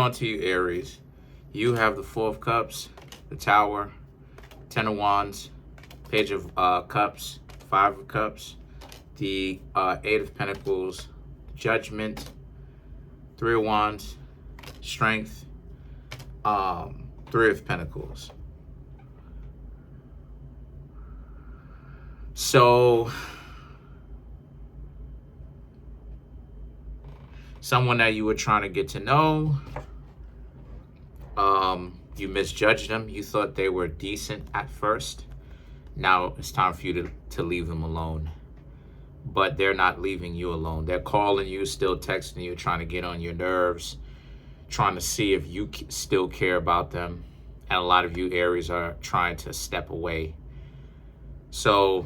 On to you, Aries. You have the Four of Cups, the Tower, Ten of Wands, Page of Cups, Five of Cups, the Eight of Pentacles, Judgment, Three of Wands, Strength, Three of Pentacles. So, someone that you were trying to get to know, you misjudged them. You thought they were decent at first. Now it's time for you to leave them alone. But they're not leaving you alone. They're calling you, still texting you, trying to get on your nerves, trying to see if you still care about them. And a lot of you Aries are trying to step away. So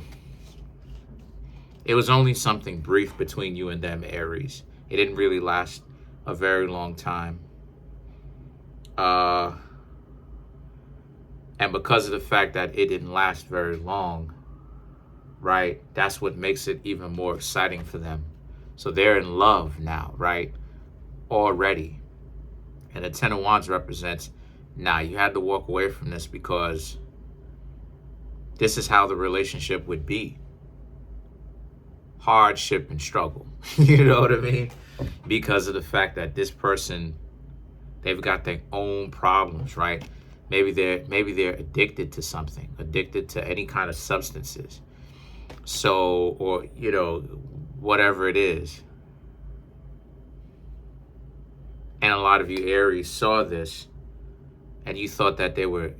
it was only something brief between you and them, Aries. It didn't really last a very long time. And because of the fact that it didn't last very long, right, that's what makes it even more exciting for them. So they're in love now, right, already. And the Ten of Wands represents, nah, you had to walk away from this because this is how the relationship would be. Hardship and struggle. You know what I mean? Because of the fact that this person, they've got their own problems, right? Maybe they're addicted to something, addicted to any kind of substances. So, or, you know, whatever it is. And a lot of you Aries saw this and you thought that they were,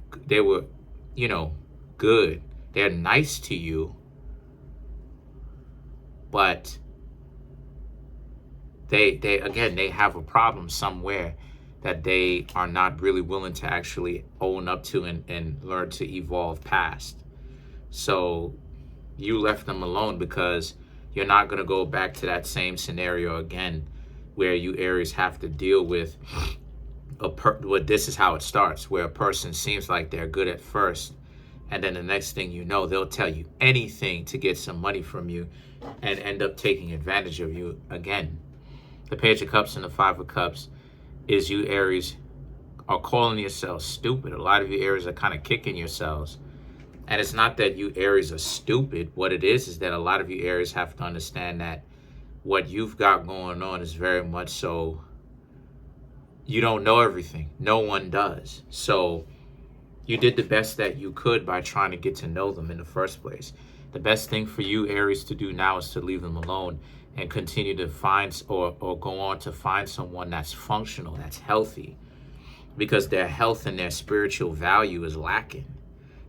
you know, good. They're nice to you. But they have a problem somewhere that they are not really willing to actually own up to and learn to evolve past. So you left them alone because you're not going to go back to that same scenario again where you Aries have to deal with this is how it starts, where a person seems like they're good at first, and then the next thing you know, they'll tell you anything to get some money from you and end up taking advantage of you again. The Page of Cups and the Five of Cups is you Aries are calling yourselves stupid. A lot of you Aries are kind of kicking yourselves. And it's not that you Aries are stupid. What it is that a lot of you Aries have to understand that what you've got going on is very much so you don't know everything. No one does. So you did the best that you could by trying to get to know them in the first place. The best thing for you Aries to do now is to leave them alone and continue to find or go on to find someone that's functional, that's healthy, because their health and their spiritual value is lacking.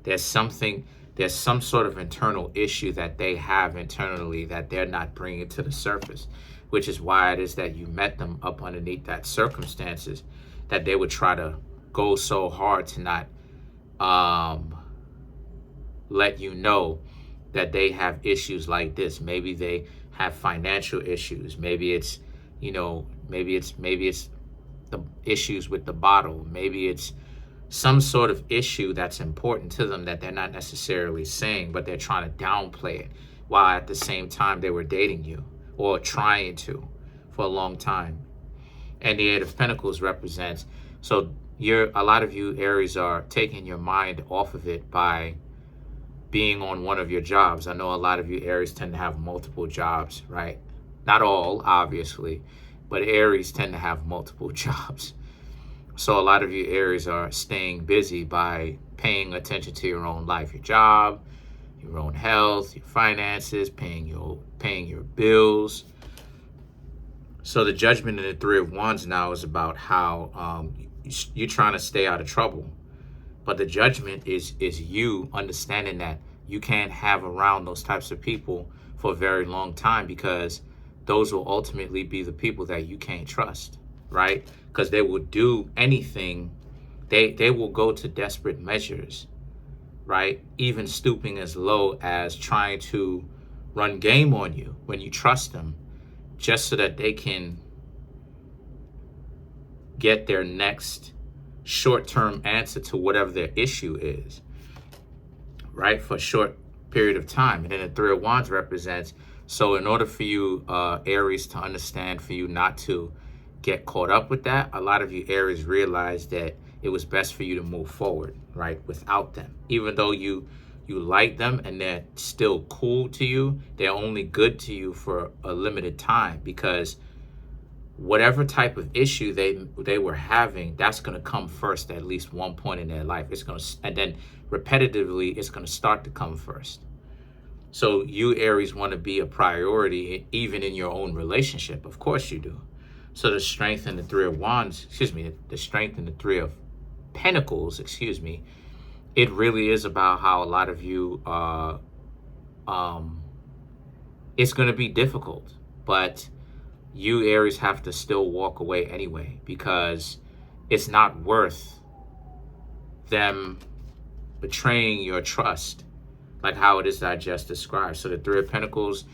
There's some sort of internal issue that they have internally that they're not bringing to the surface, which is why it is that you met them up underneath that circumstances that they would try to go so hard to not let you know that they have issues like this. Maybe they have financial issues. Maybe it's, you know, maybe it's the issues with the bottle. Maybe it's some sort of issue that's important to them that they're not necessarily saying, but they're trying to downplay it while at the same time they were dating you or trying to for a long time. And the Eight of Pentacles represents, so a lot of you Aries are taking your mind off of it by being on one of your jobs. I know a lot of you Aries tend to have multiple jobs, right? Not all, obviously, but Aries tend to have multiple jobs. So a lot of you Aries are staying busy by paying attention to your own life, your job, your own health, your finances, paying your bills. So the Judgment in the Three of Wands now is about how you're trying to stay out of trouble. But the Judgment is you understanding that you can't have around those types of people for a very long time because those will ultimately be the people that you can't trust, right? Because they will do anything. They will go to desperate measures, right? Even stooping as low as trying to run game on you when you trust them, just so that they can get their next short-term answer to whatever their issue is, right? For a short period of time. And then the Three of Wands represents, so in order for you, Aries, to understand, for you not to get caught up with that. A lot of you Aries realize that it was best for you to move forward, right, without them. Even though you like them and they're still cool to you, they're only good to you for a limited time, because whatever type of issue they were having, that's going to come first at least one point in their life. It's going to, and then repetitively, it's going to start to come first. So you Aries want to be a priority even in your own relationship. Of course you do. So the strength in the Three of Wands, the strength in the Three of Pentacles, it really is about how a lot of you, it's going to be difficult, but you Aries have to still walk away anyway, because it's not worth them betraying your trust, like how it is that I just described. So the Three of Pentacles,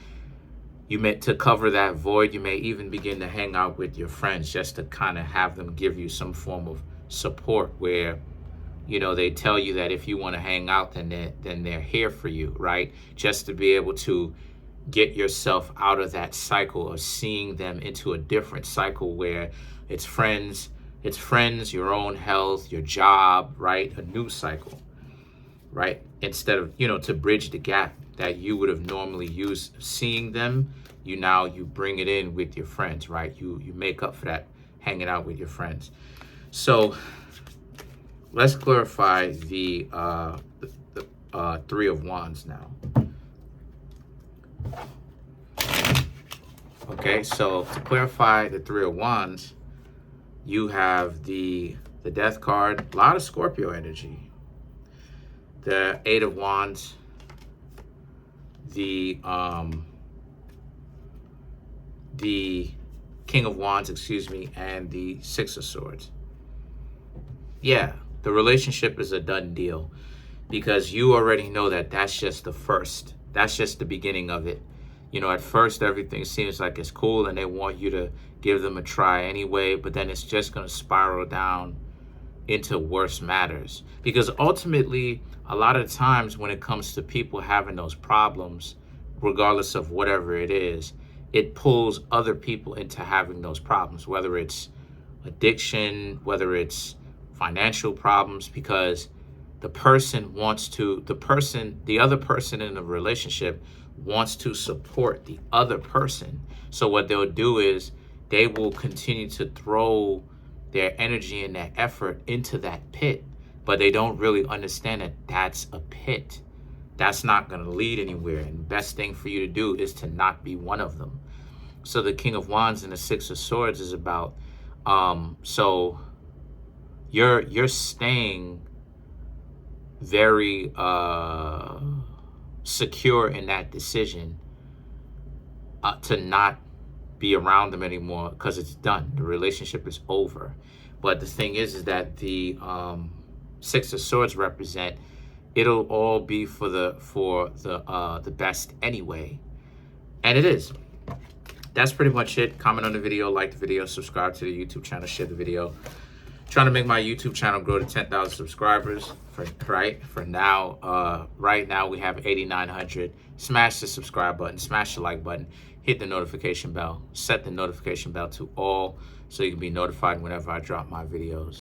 you meant to cover that void. You may even begin to hang out with your friends just to kind of have them give you some form of support, where, you know, they tell you that if you want to hang out, then they're here for you, right? Just to be able to get yourself out of that cycle of seeing them into a different cycle where it's friends, your own health, your job, right? A new cycle, right? Instead of, you know, to bridge the gap that you would have normally used seeing them, you bring it in with your friends, right? You make up for that hanging out with your friends. So let's clarify the Three of Wands now. Okay, so to clarify the Three of Wands, you have the Death card, a lot of Scorpio energy. The Eight of Wands, the King of Wands, and the Six of Swords. Yeah, the relationship is a done deal, because you already know that that's just the beginning of it. You know, at first everything seems like it's cool and they want you to give them a try anyway, but then it's just going to spiral down into worse matters. Because ultimately, a lot of times when it comes to people having those problems, regardless of whatever it is, it pulls other people into having those problems, whether it's addiction, whether it's financial problems, because the other person in the relationship wants to support the other person. So what they'll do is they will continue to throw their energy and their effort into that pit, but they don't really understand that that's a pit. That's not going to lead anywhere. And the best thing for you to do is to not be one of them. So the King of Wands and the Six of Swords is about, so you're staying very secure in that decision to not be around them anymore, because it's done. The relationship is over. But the thing is that the Six of Swords represent, it'll all be for the best anyway, and it is. That's pretty much it. Comment on the video, like the video, subscribe to the YouTube channel, share the video. Trying to make my YouTube channel grow to 10,000 subscribers. Right now we have 8,900. Smash the subscribe button, smash the like button, hit the notification bell, set the notification bell to all so you can be notified whenever I drop my videos.